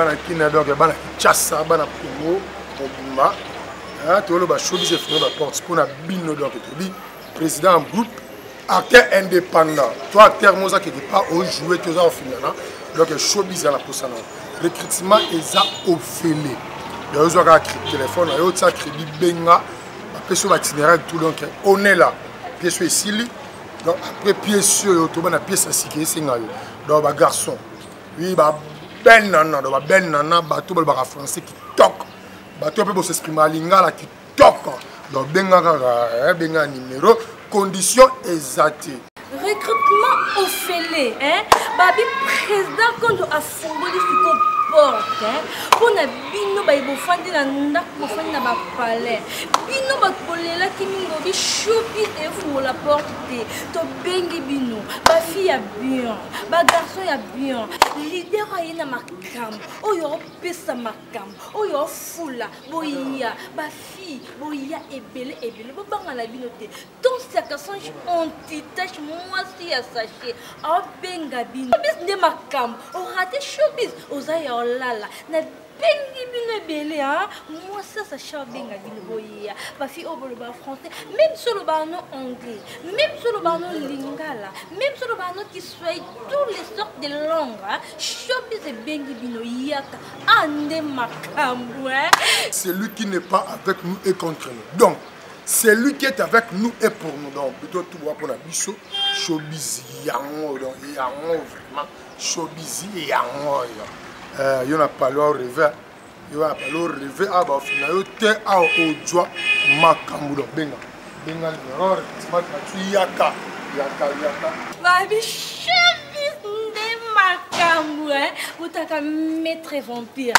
bana kina donc bana chassa bana Congo mobimba to lo ba showbiz e fino ba porte pour na bino donc to bi président en groupe acteur indépendant toi acteur moza qui pas au jouer que ça au final donc showbiz à la posana recrutement eza ofele yo zo ka téléphone yo tsa crédit benga après sur l'itinéraire tout donc on est là pièce ici donc après pièce sur to bana pièce à siké singa yo donc ba garçon oui ba ben nana donc ba ben nana bato ba français qui toque bato peut s'exprimer lingala qui toque donc benga benga numéro condition exacte recrutement ofele hein babi président quand a fondé ce porte pour na bino ba ibofandi na ndako bofandi na ba palais bino ba kolela kimingo bi showbiz et vous la porte to bengi bino ba fille ya bien ba garçon ya bien leader ayina makam oyo pesa makam oyo fula boya ba fille boya ebele bo banga la bino te donc c'est que son anti-tâche moi si ya sachet a benga bino bis de makam o raté showbiz ozaya lala na bengi bino belé hein moi ça chaque benga bino boya ba fille au ba français même sur le bano anglais même sur le bano lingala même sur le bano qui soit toutes les sortes de langues hein showbiz et bengi bino yaka ande makambo hein c'est lui qui n'est pas avec nous et contre nous donc c'est lui qui est avec nous et pour nous donc plutôt tout voir pour la biso showbiz yango donc yango vraiment showbiz yango il y en a pas leur rêve il y a pas leur rêve ah bah au final il y a au joie makambo donc benga l'erreur tu yaka babi showbiz de makambo hein utaka maître vampire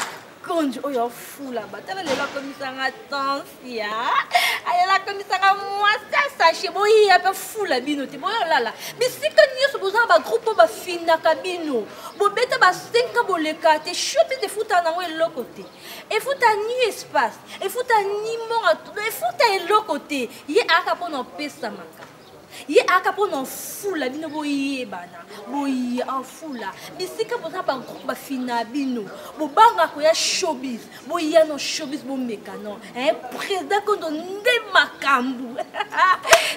Konjo oyo fou là-bas. T'as le la commissaire attention. Aïe la commissaire moi ça sachez bon il y a pas fou la bino te bon là. Mais si que nous sommes besoin ba groupe ba fina kabino. Bo beta ba 5 bo le carte choper de foot na we l'autre côté. Et foot ni espace. Et foot ni mort. Et foot est l'autre côté. Yé aka pour no pesa maka. Yé aka pour no fou la bino boye bana. Boye en fou là. Mais si que besoin ba groupe ba fina bino. Bo banga ko ya showbiz. Boye no showbiz bo mekano. Président ko do nde makambu.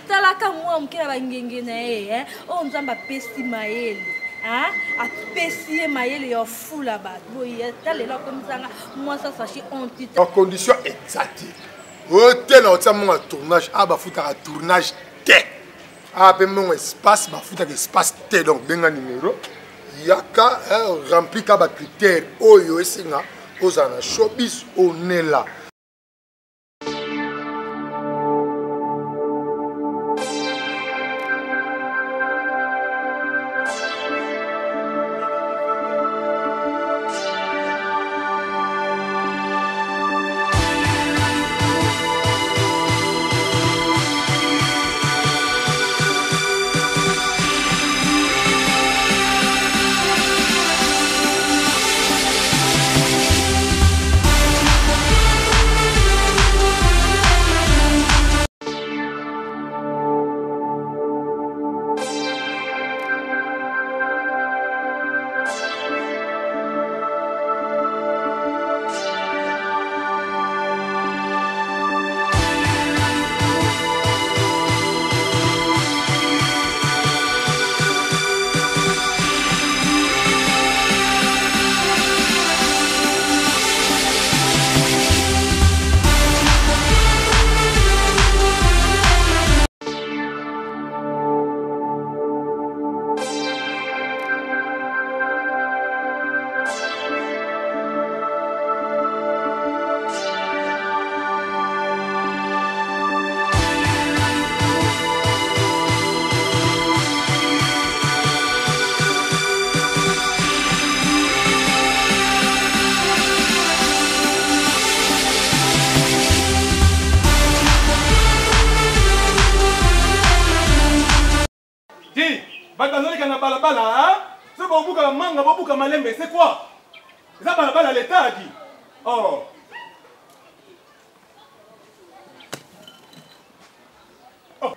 Talaka moi mkela ba ngenge na hein. O nzamba pesi maele. Hein? A pesi maele yo fou là-bas. Boye talela comme ça moi ça sachet anti. En condition exacte. Hôtel au mon tournage ah ba futa tournage té. Ah ben mon espace ba futa espace té donc benga numéro yaka rempli ka ba critère oyo esinga ozana showbiz on est là. C'est quoi? Ça va à l'état dit. Oh. Oh.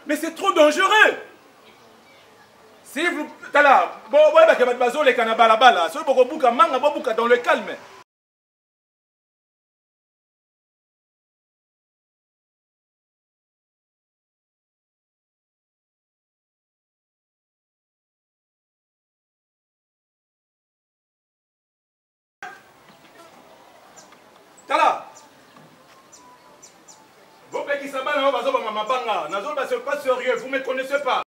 Mais c'est trop dangereux. Si vous Tala, bon, ouais, que votre bazo les canabalabala. Celui pour bouka manga, bouka dans le calme. Tala. Vous qui s'abat là, bazo mama banga. Nazo c'est pas sérieux, vous me connaissez pas.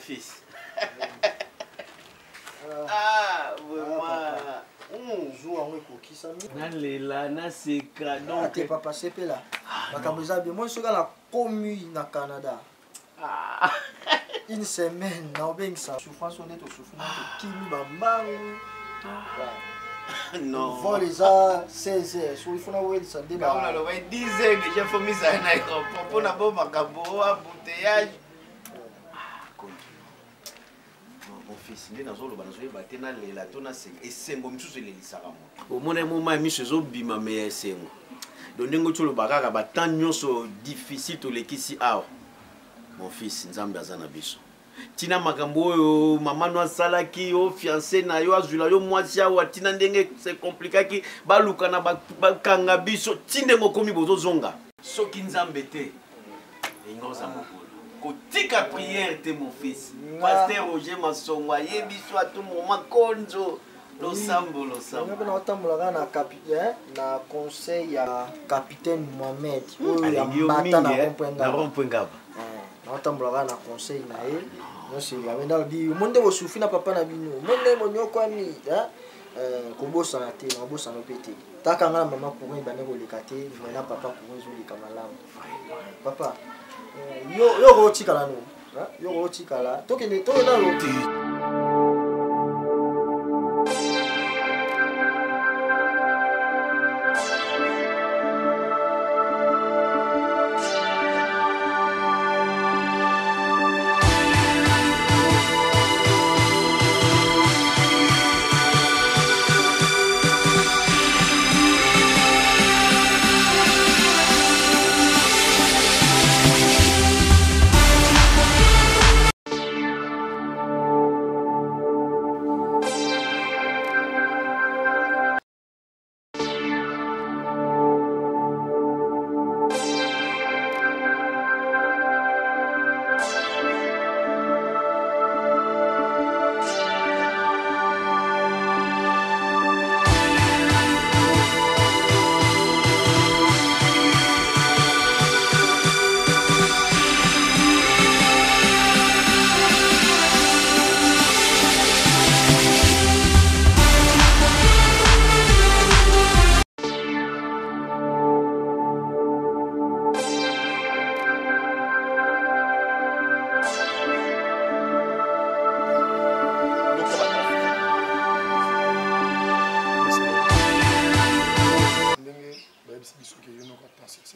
Fils. Ah, vraiment. Joue en qui ça Nalela, na seka. Donc, t'es pas passé là. Bakamuza bien. Moi, je suis dans la commune au Canada. Ah. Une semaine, non, bien ça. Souffrance honnête, souffrance qui maman. Non. Vol les a 16 heures. Sur il faut na ouais ça débat. On a le 10 heures que j'ai fait mise à l'aéroport pour na bomba kambo embouteillage. Mon fils, il est dans le bas, il va tenir la tona et c'est bon, tout ce qui sera bon. Au moment où je suis obima mais c'est bon. Donc nengo tu le bagara ba tant nyonso difficile to lekisi awa. Mon fils, nzambe azana biso. Tina makambo yo mama no salaki yo fiancé na yo azula yo mwasi awa tina ndenge c'est compliqué ki baluka na bakanga biso tinde mokomi bozo zonga. Soki nzambe te. Ingoza moko. Kotika prière te mon fils. Pasteur Roger Masongwa yebiso à tout moment konzo lo sambo. On a entamé na capitaine na conseil à capitaine Mohamed. Na rompengaba. On a entamé na conseil na e. Non c'est ya wenda bi monde wo soufi na papa na bino. Monde mo nyoko ami ko bossa na te na bossa no pété. Taka ngala maman pour une bane ko lekate, mais papa pour une joli kamalam. Papa yo rotikala no yo rotikala tokende na roti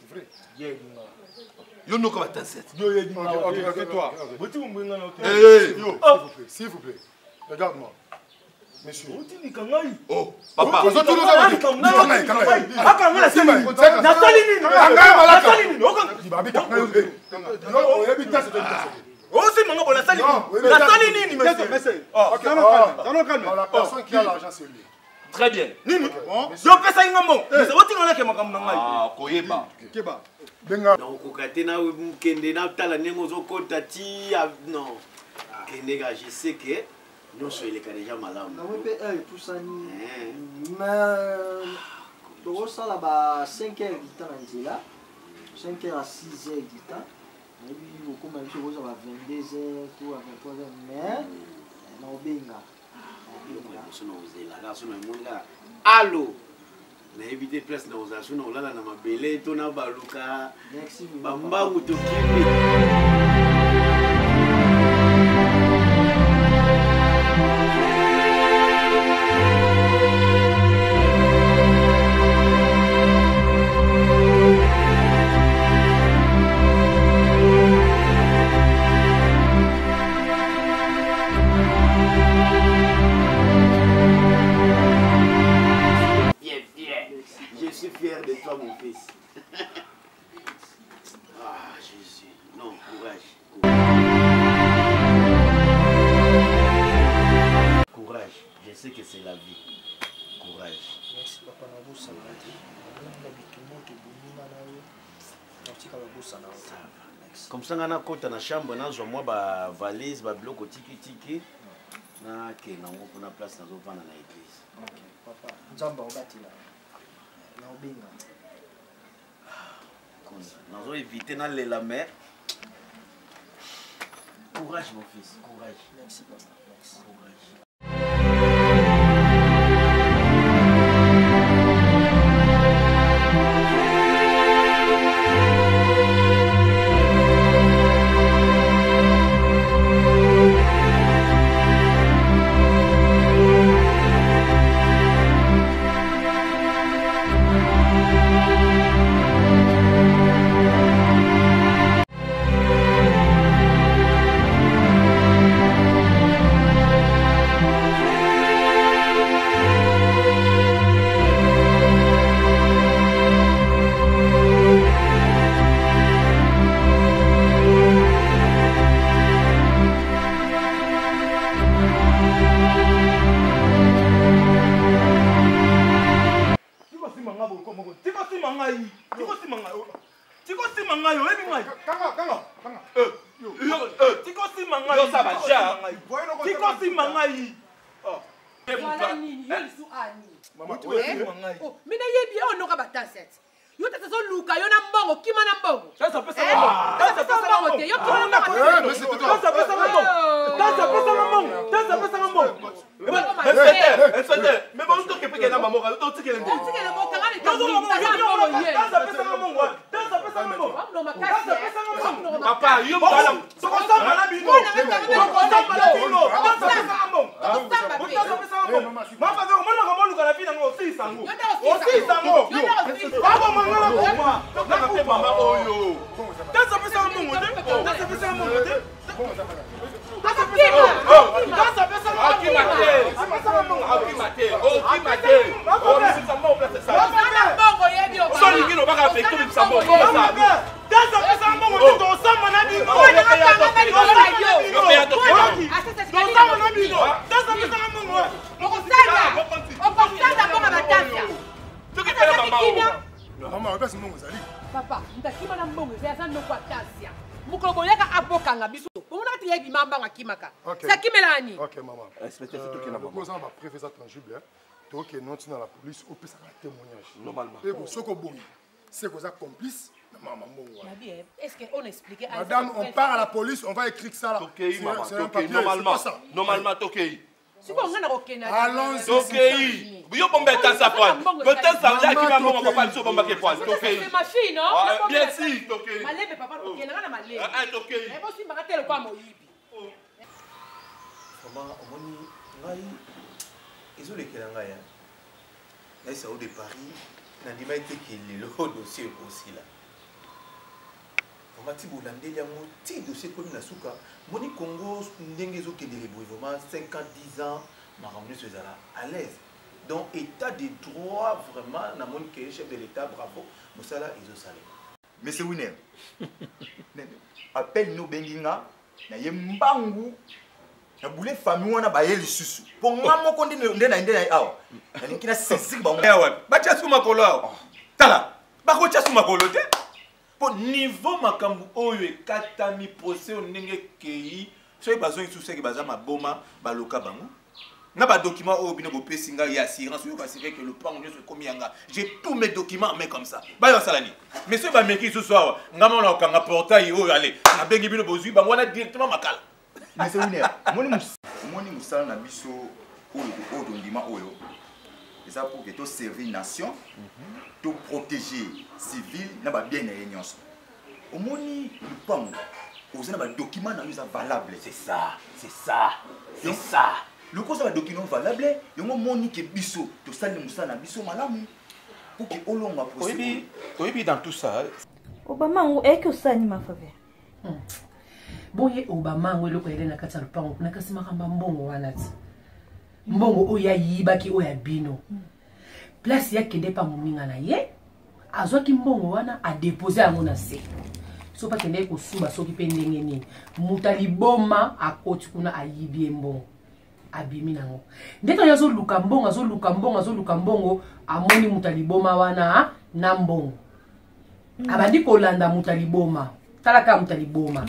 C'est vrai. Yo no comme attends 7. Yo yedi. Ok, toi. ok. Boti mbinga na hotel. Yo, s'il vous plaît. Regarde-moi. Monsieur. Oti kangai. Oh, papa. Parce que tout le monde la personne qui a l'argent, c'est lui. Très bien. Nini? Yo pesa inga mbongo. Oti ngala ke makambo ngai. Ah, koyeba. Keba. Benga. Donc kokate na kende na tala nengo zokota ti non. Kende ga je sais que nous sommes les déjà malamu. Non mais tout ça ni. Mais donc ça là-bas 5 heures du temps en là. 5 heures à 6 heures du temps. Et puis beaucoup même chose va 22 heures tout à 23 heures mais non benga. Allô, na éviter presque na osation na olala na mabele to na baluka. Merci. Bamba mutokimi. Je suis fier de toi, mon fils. Ah, Jésus. Non, courage. Courage. Je sais que c'est la vie. Courage. Merci papa na bossa na ti. Na bitumo to bunina na yo. Natika ba bossa na yo. Comme ça, on a côté na chambre, na zo moi ba valise, ba bloc tiki tiki. Na ke na ngo na place na zo vana na église. OK, papa. Nzamba obatila. Na obinga. Nous allons éviter d'aller la mer. Courage, mon fils, courage. Merci, papa. Merci. Courage. Mina yebi onoka bataset. Yo tata so luka yo na mbongo kima na mbongo. Sasa pesa mbongo. Sasa pesa mbongo te. Yo kima na mbongo. Mais c'est toi. Sasa pesa mbongo. Sasa pesa mbongo. Sasa pesa mbongo. Mais bon to kepe na mamoka to tikele ngo. Tikele ngo kangani to Sasa mbongo ye. pesa mbongo. Sasa pesa mbongo. No makasi. Papa yo bala. Soko samba na bino. Soko samba na bino. Sasa pesa mbongo. Sasa pesa mbongo. Mama ko mona ko molu kana fina ngo si sango. Si sango. Baba mangala ko ma. Toka pe mama oyo. Sasa pesa mbongo te. Sasa pesa mbongo te. Sasa pesa mbongo. Sasa pesa mbongo. Papa, ndakima na mbongo za ndoko atasia. Mukolo yaka abokanga biso. Omona ti yebi mamba ngakimaka. Ça kimelani. OK maman. Respectez tout qui na maman. Nous avons préfet ça tangible. Donc non tu dans la police au pesa témoignage. Normalement. Et pour ce qu'on bon, c'est que ça complice maman mbongo. Est-ce que on explique Madame, on part à la police, on va écrire ça là. Tokei maman, Tokei normalement. Normalement Tokei. Allons-y. Tokei. Yo bombe ta sapane. Peut-être ça là qui va mon papa so bombe ke poil. Tokei. C'est ma fille non? Bien si Tokei. Malebe papa Tokei na malebe. Ah Tokei. Et bosi mbakatele kwa moyibi. Maman, omoni ngai ezolekela ngai ya. Naisa au de Paris, nandima ete ke lelo dossier aussi là. Mati Bolandeli a monté dossier comme la souka. Moni Congo n'engezo que des vraiment 5 ans 10 ans ma ramené ce là à l'aise. Donc état de droit vraiment na mon que chef de l'état bravo Moussala izo salé. Monsieur Winner. Appelle nous benginga na yembangu na boule famille wana ba yeli susu. Pour moi moko ndena awa. Na nikina sisi ba Ewa, ba tia suma kolo awa. Tala, ba ko tia suma kolo te. Pour niveau makambu oyo katami procès ndenge kei so bazo sous que bazama boma baloka bango. Na ba document oyo bino bopesi nga ya assurance yo assurer que le plan on se komi yanga. J'ai tous mes documents mais comme ça. Ba yo salani. Mais so ba meki ce soir ngama na okanga portail oyo allez. Na bengi bino bozui bango wana directement makala. Monsieur Winner, moni musala na biso oyo ndima oyo. Et ça pour que to servir nation, to protéger civil na ba bien na nyonso. Omoni lupango. Ozana ba document na yo valable. C'est ça. C'est ça. Le cause de document valable, il y a moni que biso, to sali musala na biso malamu pour que olonga procéder. Oui, dans tout ça. Obama est que ça ni ma faveur. Boye Obama ngwe loko yele na kati ya lupango na kasi makamba mbongo wana ti. Mbongo oya yibaki oya bino. Place ya kende pa muminga na ye. Azwaki mbongo wana a déposer yango na se. So pa kende ko suba soki pe ndenge nini. Mutali boma akoti kuna ayibie mbongo. Abimi nango. Ndeka yazo luka mbongo amoni mutali boma wana na mbongo. Abandi kolanda mutali boma. Talaka mutali boma.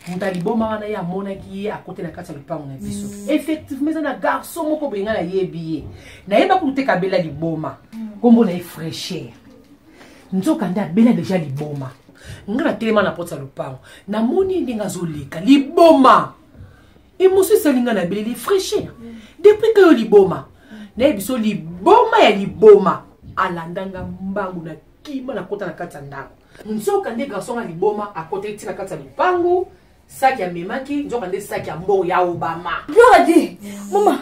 Mutali boma wana ya mona ki a côté na kati ya lupango na biso. Effectivement ça na garçon moko benga na yebiye. Na yeba ku teka bela li boma. Kombo na fraîcheur. Nzoka nda bela déjà li boma. Ngala telema na porte ya lupango. Na moni ndinga zoleka li boma. Et monsieur salinga na bela li fraîcheur. Depuis que yo li boma. Na biso li boma ya li boma. Alandanga mbangu na kima na kota na kati ya ndako. Nzoka nde garçon li boma a côté tina kati ya lupango. Saki ya memaki, njoka nde saki ya mbongo ya Obama. Gloire dit, maman,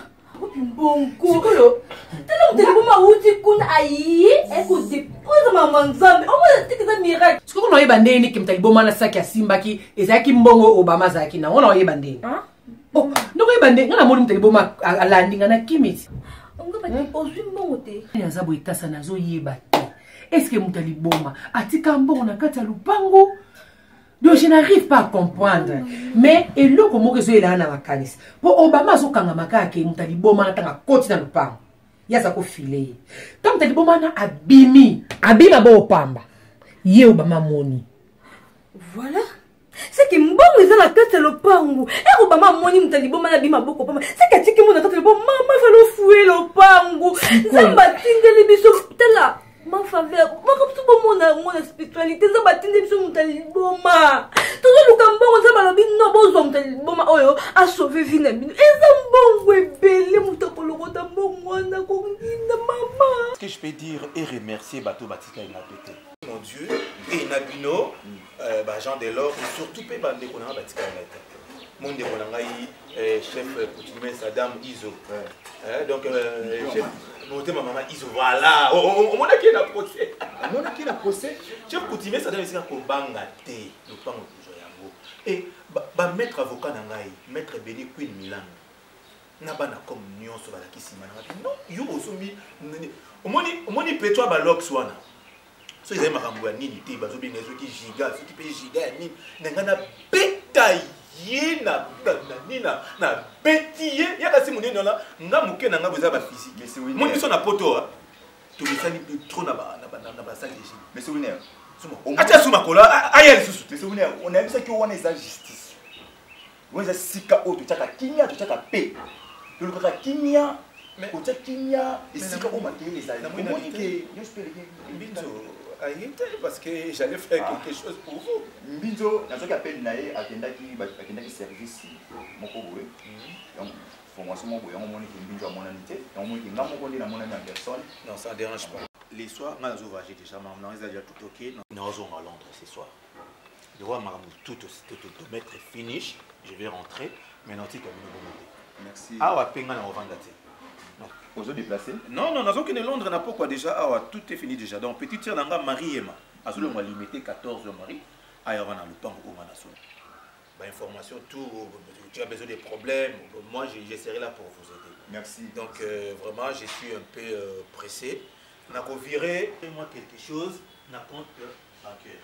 mbongo. Sikolo, tala muteli boma uti kuna ayi, eko depose maman nzambe. Omo tikisa miracle. Sikolo na yeba ndeni ke mutali boma na saki ya simbaki, ezaki mbongo Obama zaki na. Ona yeba ndeni. Oh, ndoko yeba ndeni, ngana moni mutali boma alandi ngana kimiti. Ongo ba depose mbongo te. Ya zabo itasa na zo yeba te. Est-ce que mutali boma atika mbongo na kati ya lupango? Donc je n'arrive pas à comprendre. Mais et le comment que je là na makanis. Pour Obama zo kanga makake mutali boma na tanga koti na lupango. Ya za ko filer. Tant mutali boma na abima bo pamba. Ye Obama moni. Voilà. C'est que mbongo eza na kati ya lupango. Et Obama moni mutali boma na bima boko pamba. C'est que tiki mona kati ya lupango. Maman va le fouer lupango. Zamba tingeli biso tela. Ma faveur, ma comme mon spiritualité, ça batinde sur mon taliboma. Tout le Lucambon, ça m'a dit non, bon, mon taliboma, oh, a sauvé Vinamine. Et ça bon, ouais, belle, mon tapolo, bon, moi, na condina, maman. Ce que je peux dire et remercier Bateau Batika et Napété. Mon Dieu, et Nabino, Jean Delors, et surtout Pébandé qu'on a Batika et mon chef coutumier Saddam Iso. Donc, chef. Ma maman Iso, voilà. On a qui est la procès. On a qui est la procès. Chef coutumier Saddam Iso pour bangater le pan toujours yango. Et maître avocat nangai, maître Béni Queen Milan. Nabana comme nion sur la kisima. Non, yo osumi. Omoni petwa balok swana. So ils aiment makambo nini te bazo bien les qui giga, ceux qui paye giga ni ngana betaille. Yena na betiye yaka si munene na nga muke na nga boza ba physique mais c'est oui mon biso na poto to bisani trop na ba salle de gym mais c'est oui on acha suma kola ayel susu mais c'est oui on a vu ça que on est justice on est sika o to chaka kinya to chaka pe to ko kinya mais o chaka kinya et sika o maké les ailes on dit que j'espère que binzo parce que j'allais faire quelque chose pour vous. Mbinzo, dans ce cas, appelle Naé, attendaki service, mon cours. Donc, formation, mon boyau, mon équipe, Mbinzo à mon anité, et on m'a dit, non, mon ami en personne. Non, ça ne dérange pas. Les soirs, on a déjà, maintenant, ils ont déjà tout ok. Nous allons à Londres ce soir. Je vois tout mettre finish, je vais rentrer. Maintenant, tu as merci. Ah, ouais, penga na ovandate. Aux autres déplacés? Non, non, nous avons Londres, n'a pas quoi déjà. Ah, tout est fini déjà. Donc, petite sœur, Marie Emma. À ce moment, limité 14 maris. ayavana lupango omana so ba information tout tu as besoin des problèmes moi je serai là pour vous aider merci donc vraiment je suis un peu pressé nako virer moi quelque chose na compte bancaire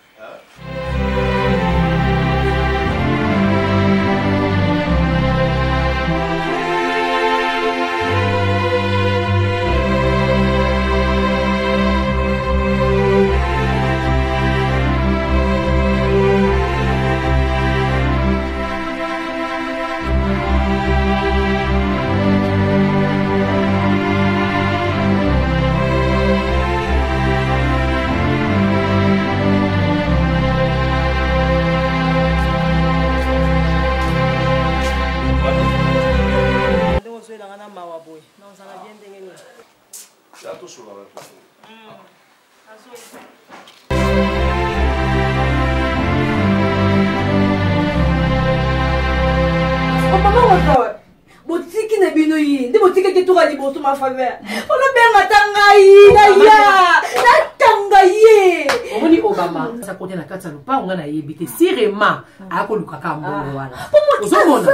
botiki na bino ye nde botiki ke toka liboso ma faveur olobenga tangai na ya natanga ye omoni Obama sa kote na kati ya lupango nga na yebi te sirema akoluka ka mbongo wana ozomona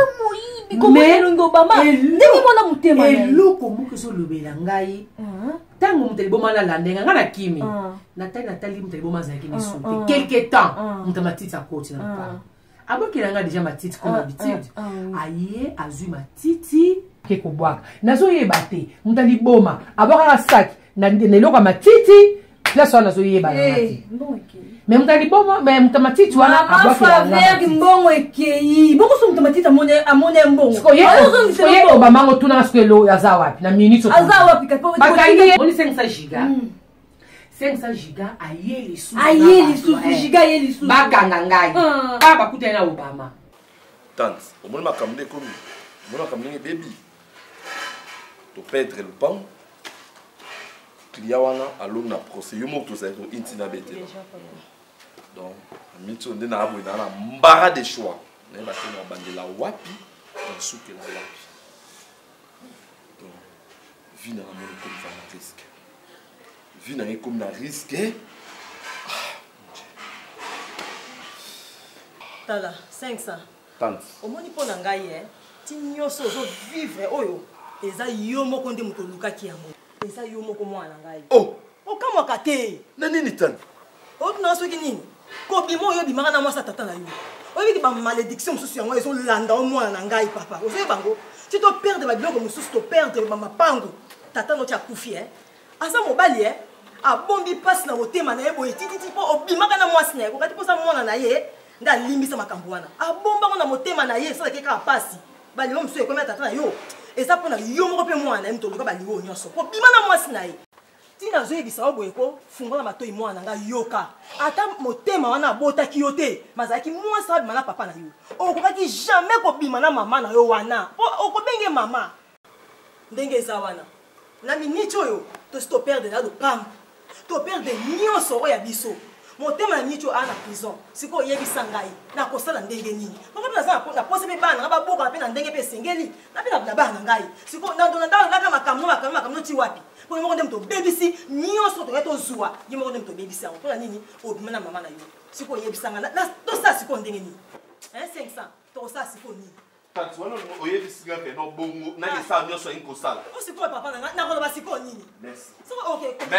eloko moki ezolobela ngai ntango moto aliboma nalandenga nga na kimi natali moto aliboma azalaki misu te quelque temps moto matiti akoti na lupango abokela nga deja matiti comme habitude aye azwi matiti ke kobwaka nazoyeba te moto aliboma abwakaka saki na eloko ya matiti place wana nazoyeba mais moto aliboma mais moto matiti wana abwakela mbongo ekei bongo so moto matiti amone mbongo oye Obama ngo tuna sikelo aza wapi na minute aza wapi kapo bakangi oni 500 giga 500 giga aye lisusu giga aye lisusu bakanga ngai pa bakutana na Obama tante omoni makambo nde ekomi omoni makambo ndenge bebi topedre lupango client wana alongi na procès yo moko tozali tointina betela donc mito nde na aboyi na mbara de choix nayeba te na bandela wapi na sukela wapi donc vi na ngamoni ekomi va na risque vi na ngai ekomi na risque tala 500 tante omoni mpo na ngai ti nyonso ozovivre oyo eza yo moko nde moto olukaki yango eza yo moko mwana na ngai okamwaka te na nini tante otuna soki nini kobima oyo obimaka na mwasi tata na yo oyebiki bamalédiction mosusu yango ezolanda o mwana na ngai papa ozoyeba yango ti toperdre babiloko mosusu toperdre bamapango tata noti akufi aza mobali abombi mpasi na motema na ye boye tititi mpo obimaka na mwasi na ye kokati mposa mwana na ye nde alimbisa makambo wana abombango na motema na ye esalaki kaka mpasi balimo mosusu ekomi ya tata na yo eza mpona yo moko mpe mwana na ye motoluka balingo oyo nyonso kobima na mwasi na ye ntina azoyebisa o boye ko fungola matoi mwana na ngai yoka ata motema wana abotaki yo te mazalaki mwasi abima na papa na yo okokaki jamais kobima na mama na yo wana mpo okobenge mama ndenge eza wana na miniti oyo tosi toperde na lopango toperde nyonso oyo ya biso motema na miniti oyo ana prison sikoyo oyebisa ngai nakosala ndenge nini moko naza naposi mpe bana nga baboka mpe na ndenge mpe esengeli nape na bana na ngai sikoyo nandaka makambo ti wapi mpo moko nde moto obebisi nyonso toke tozwa ye moko nde moto obebisi yango mpona nini obima na mama na yo sikoyo oyebisanga tosala sikoyo ndenge nini 500 tokosala sikoyo nini tante wana oyebisinga ke no bongo nakesala nyonso alingi kosala osikoyo papa nanga nakoloba sikoyo nini mais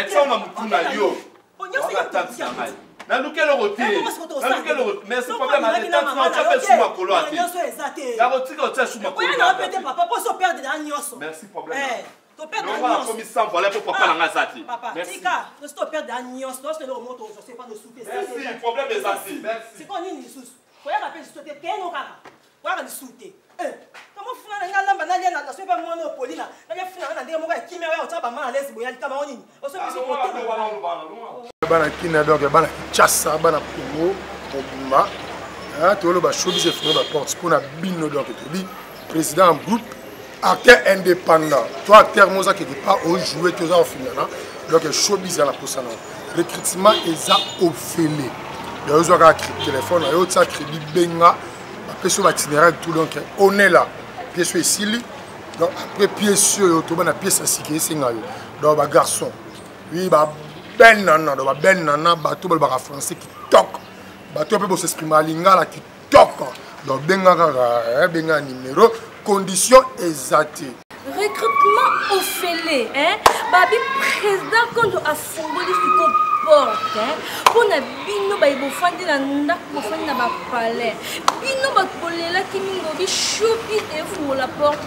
tia ona motu na yo waka tante na ngai nalukeli te mais ce problème ade tante na otia mpe su makolo ate yakotika otia su makolo merci problème Merci, problème est assis. C'est quoi nini lisusu? Koya rappel sauter keno kaka. Koya li sauter. Comment funa na ngala mbana lia na sopa mwana opolina. Na ya funa na ndenge moko ya kimia ya otaba mama lesi boya likama onini. Oso biso kote. Bana kina donc bana chassa bana Congo Mobimba. Tolo ba showbiz e funa ba porte pour na bino donc tobi président groupe acteur indépendant. Toi acteur moza qui pas au jouer tous en finana. Donc showbiz à la posa na. Recrutement eza ofele. Ils ont un téléphone, ils ont un crédit benga, après sur l'itinéraire tout donc on est là. Pièce sur ici, donc après pièce sur tout bon pièce à sécurité c'est ngalo. Donc ba garçon, oui ba ben nana, donc ba ben nana, ba tout le français qui toque. bato pe s'exprimer à lingala kitoko donc benga numéro condition exacte recrutement au fêlé babi président quand a fongoli siko porte pour na bino ba ibofandi na ndako bofandi na ba palais bino ba kolela kimingo bi chopi et vous la porte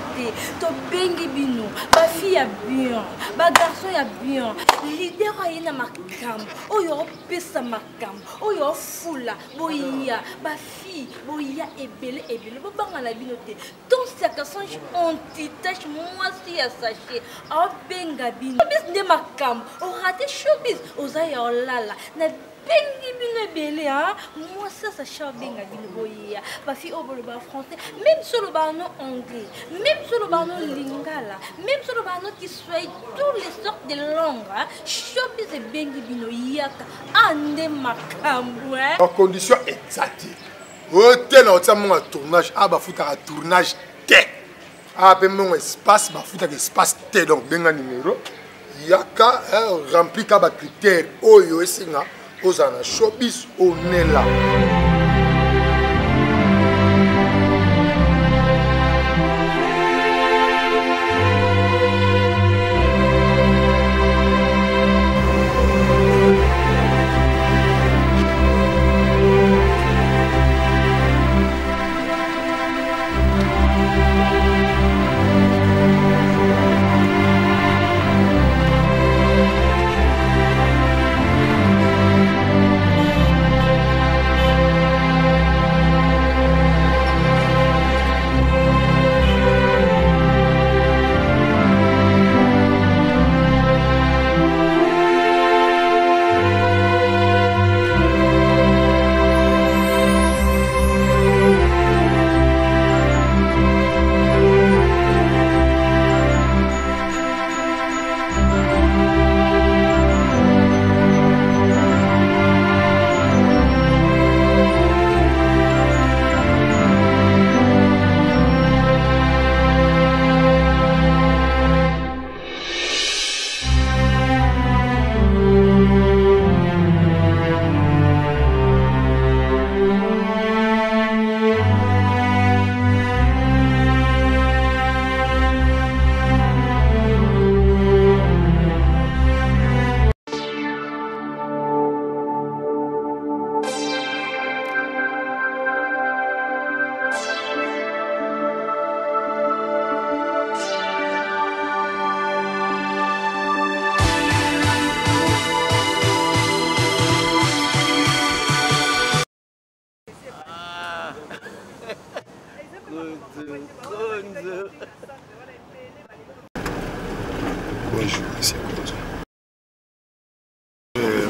to bengi bino ba fille ya bien ba garçon ya bien leader ayina makam oyo pesa makam oyo fula boya ba fille boya ebele bobanga na bino te donc c'est que songe anti-tache moi si ya sachet a benga bino bis de makam o raté showbiz ozaya olala na bengi bino ebele moi ça cha benga bino boya ba fille au ba français même sur le bano anglais même sur le bano lingala même sur le bano qui soit toutes les sortes de langues showbiz e bengi bino yaka ande makam en condition exacte hôtel au mon tournage ba futa tournage te pe mon espace ba futa espace te donc benga numéro yaka rempli ka ba critères oyo esinga ozana showbiz onela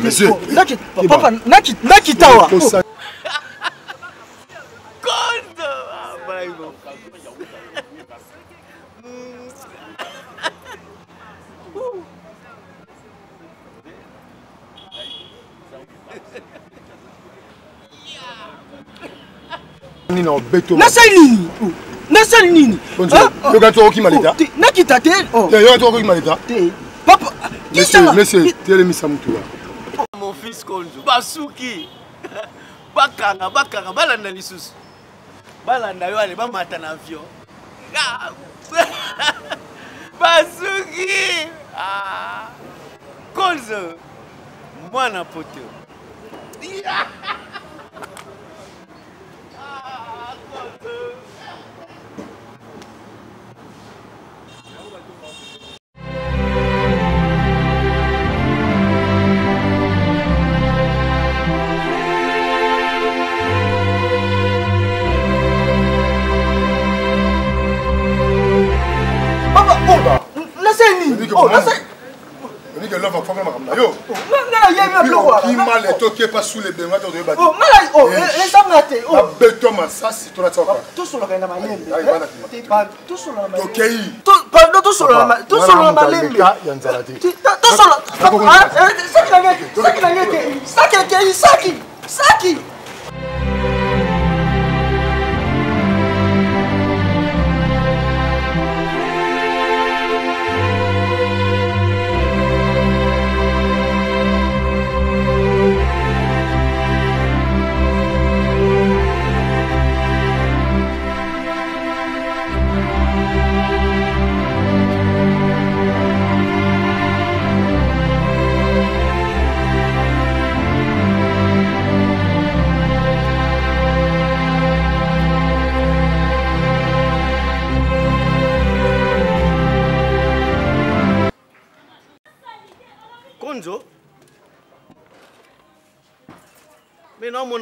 Monsieur, papa, nakitawa. Nasali nini? Yoga to okimaleta. Nakita te. Yoga to okimaleta. Papa, monsieur, telemisa mutu. Mon fils Konzo, basuki. Bakanga, balanda lisusu. Balanda yo ale ba mata na avion. Basuki. Konzo. Mwana poto. Saki. Konzo. Mais non, mon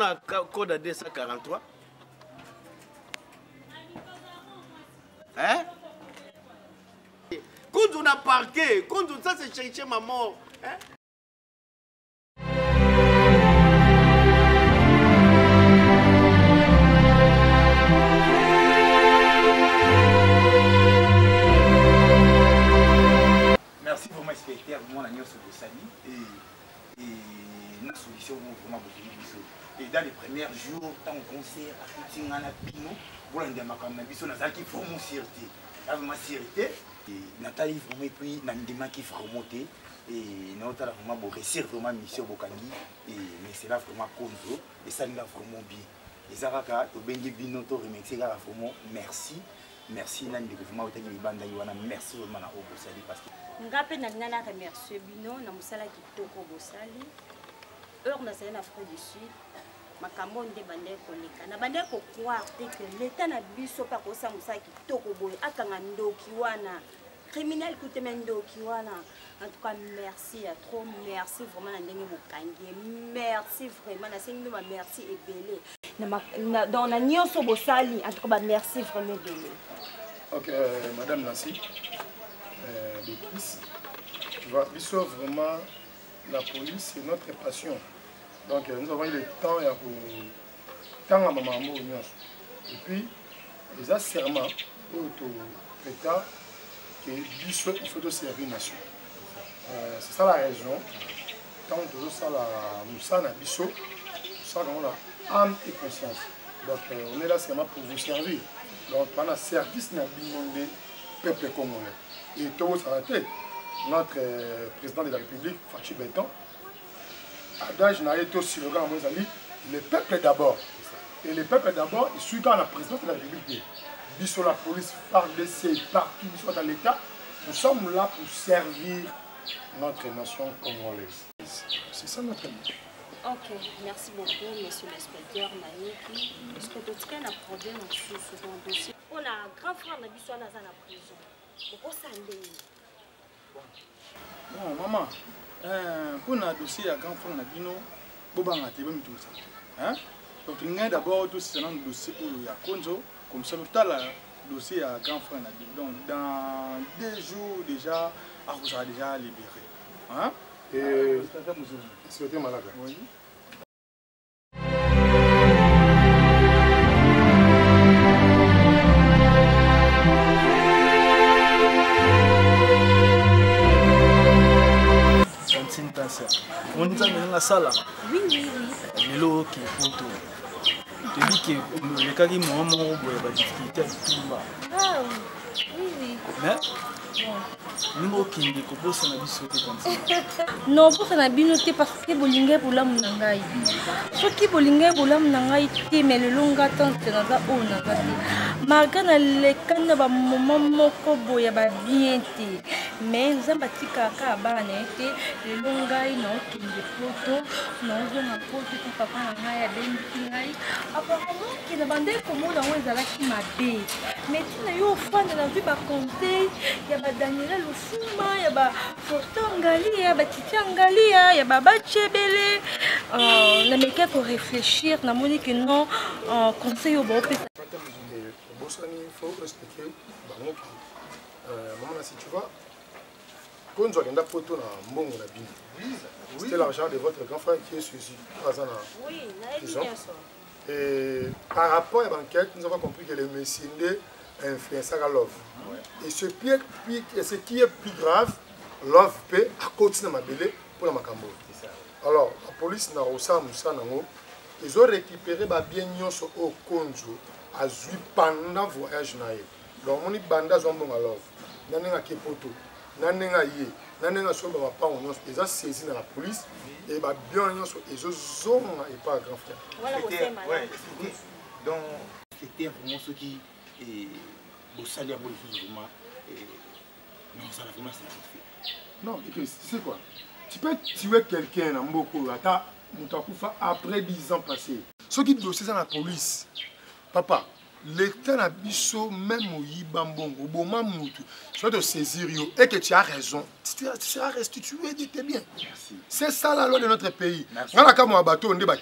code à 243. Hein? Quand on a parqué, quand on ça c'est chercher ma mort. Hein? Merci pour mon spectateur, moi la sur le sali et une solution vraiment beaucoup. Et dans les premiers jours, tant au concert, à footing à Pino, pour l'un des macamna, biso n'a qui faut mon sûreté. Avec ma sûreté, et Nathalie vraiment et puis Nandema qui faut remonter et notre vraiment pour réussir vraiment mission Bokangi et mais c'est là vraiment Konzo et ça nous a vraiment bien. Et Zaraka, au Bengi Bino, to remercier la vraiment merci. Merci Nandi vraiment au Tagi Banda Yoana, merci vraiment à Obosali parce que ngape nalina remercier bino na musala kitoko bosali heure na sala na Afrique du Sud makambo nde bande koleka na bande ko croire que l'état na biso pa ko sa musala kitoko boye akanga ndoki wana criminel kuteme ndoki wana en tout cas merci à trop merci vraiment na ndenge bokangi merci vraiment na sengi ma merci ebele na dans na nyonso bosali en tout cas merci vraiment ebele. OK madame Nancy de plus, tu vois, vraiment la police c'est notre passion. Donc nous avons eu le temps à maman et puis les serments au État que il faut de servir nation. C'est ça la raison. Tant que ça la moussa na biso, ça on a âme et conscience. Donc on est là seulement pour vous servir. Donc on a service na bimondé peuple congolais. Et tout s'arrêter. Notre président de la République, Fachi Béton, adage n'a été aussi le grand Mozali, le peuple d'abord. Et le peuple d'abord, il suit quand la présidence de la République. Biso la police, FARDC, partout, biso dans l'État, nous sommes là pour servir notre nation congolaise. C'est ça notre but. Ok, merci beaucoup, monsieur l'inspecteur Naïki. Parce que tout ce qu'on a problème sur ce dossier, on a un grand frère qui est dans la prison. Bon, maman, pour le dossier à grand frère Nabino, Boban a été même tout ça. Donc, il y a d'abord tout ce dossier où il y a Konzo, comme ça, tout le dossier à grand frère Nabino. Donc, dans 2 jours déjà, on sera déjà libéré. Hein? Et c'était malade. Oui. On dit que la salle. Oui, oui, oui. Mais l'eau qui est pour tout. Tu dis que le cas qui m'a montré la difficulté tout bas. Ah oui, oui, oui. Mais nous qui ne composons pas de comme ça. Non, pour na bino te parce que bolinga bola munangai. Soki bolinga bola munangai te mais le longa temps te na za o na za te. Malgré na le kana ba moment moko boya ba bien te. Mais nzamba tika ka ba na te le longa ino ki de photo non je na photo ki papa na ngai ya den ngai. Apparemment ki na bande komo na wenzala ki mabe. Mais tina yo fana na vi ba compter ya ba Daniela Lufuma ya ba Fortin Ngali ya ba Titi Ngali ya ba Bachebele na meka ko réfléchir na moni que non conseil au bon pesa Bosani faut expliquer bango maman si tu vois quand on a photo na mbongo na bino c'était l'argent de votre grand frère qui est suicidé oui na bien ça et par rapport à l'enquête nous avons compris que le monsieur influence à Love. Et ce qui est plus grave, Love peut à côté de ma belle pour la Macambo. Alors, la police n'a pas ils ont récupéré bien au Konzo à Zui pendant le voyage. Donc, on est banda zombon à Love. Nanenga Kepoto, Nanenga Ye, Nanenga Somba pas on ils ont saisi dans la police et bien ils ont zone et pas grand frère. Voilà, donc, c'était vraiment ce qui et au salaire vraiment non ça l'a vraiment satisfait. Non, tu sais quoi? Tu peux tuer quelqu'un en Mboko, après 10 ans passés. Ce qui dossier dans la police, papa, L'État n'a biso même au Yibambongo, au moment où tu dois saisir et que tu as raison, tu seras restitué de tes biens. C'est ça la loi de notre pays. Quand on a bateau, on a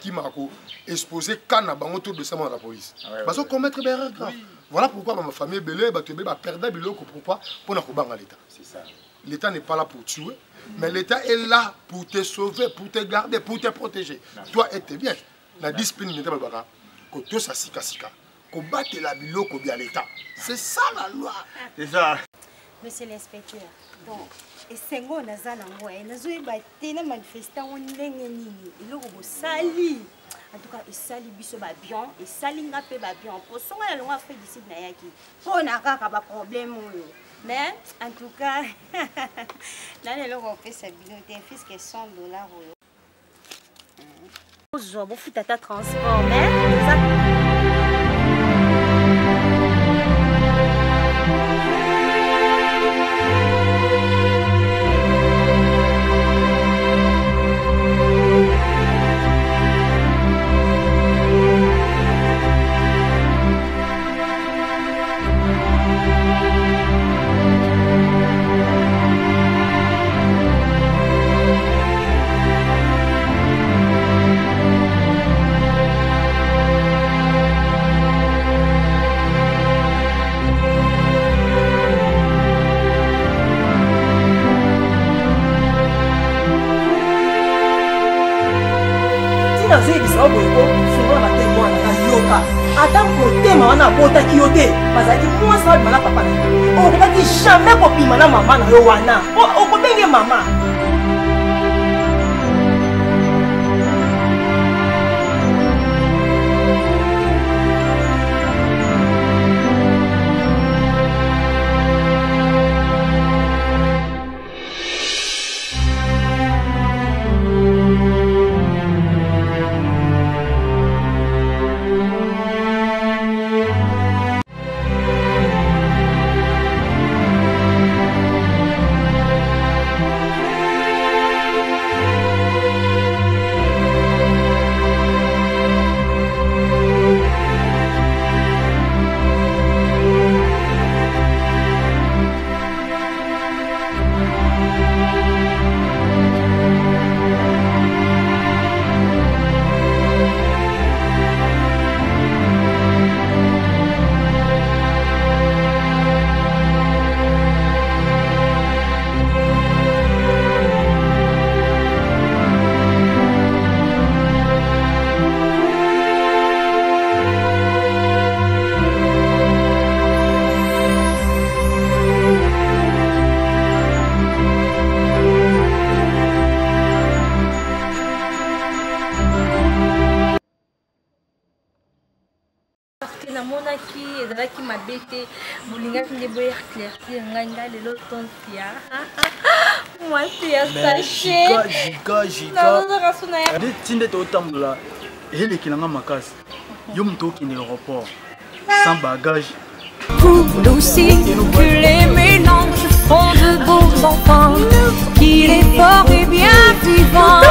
exposé quand on a autour de ça à la police. Parce qu'on commettre des erreurs graves. Voilà pourquoi ma famille belé va perdre biloko pourquoi pour na kobanga l'État. C'est ça. L'État n'est pas là pour tuer, mais l'État est là pour te sauver, pour te garder, pour te protéger. Toi et tes biens. La discipline n'était pas là. Que tout ça sika. Combattre la biloko bien l'État. C'est ça la loi. C'est ça. Monsieur l'inspecteur, donc, et c'est bon, on a ça dans moi. Nous avons battu les manifestants, on a sali. En tout cas, il sali biso ba bien, il sali ngapé ba bien. Pour ça, on a loin fait d'ici na yaki. On a pas problème. Mais en tout cas, là les gens ont fait sa bibliothèque, un fils qui est $100. Vous faites ta transport, mais ça. Attends pour te maman bota kiyote bazaki moi ça mala papa na on va dire jamais kopi mana maman na yo wana o ko benge mama ezalaki mabe te bolingaki nde boéclaircir ngai ngai lelo tonsia mwasi ya sachetnazozaka sona ya ti nde totambola eyelekelanga makasi yo moto okende aéroport sans bagage. Nous aussi que les mélanges font de beaux enfants, qu'il est fort et bien vivant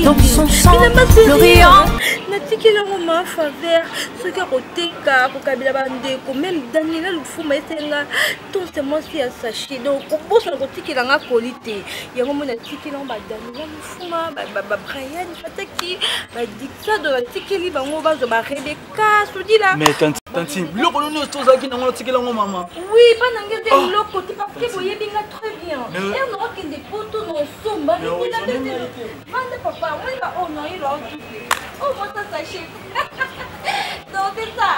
dans son sang floriant. natikilango ma faveur soki akoteka kokabila bandeko même daniela lufuma esenga tonse mwasi ya sachet donc kobosana kotikilanga koli te yango mo natikilango badaniela lufuma babrian fataki badictado batikeli bango bazwa barebeka sodila mais tanti biloko nini tozalaki nango natikilango mama oui banange nde biloko te parce que boyebinga très bien er nakokende poto nosomba vanda papa moyeba o noyelo autuke oh moi ça sachet non c'est ça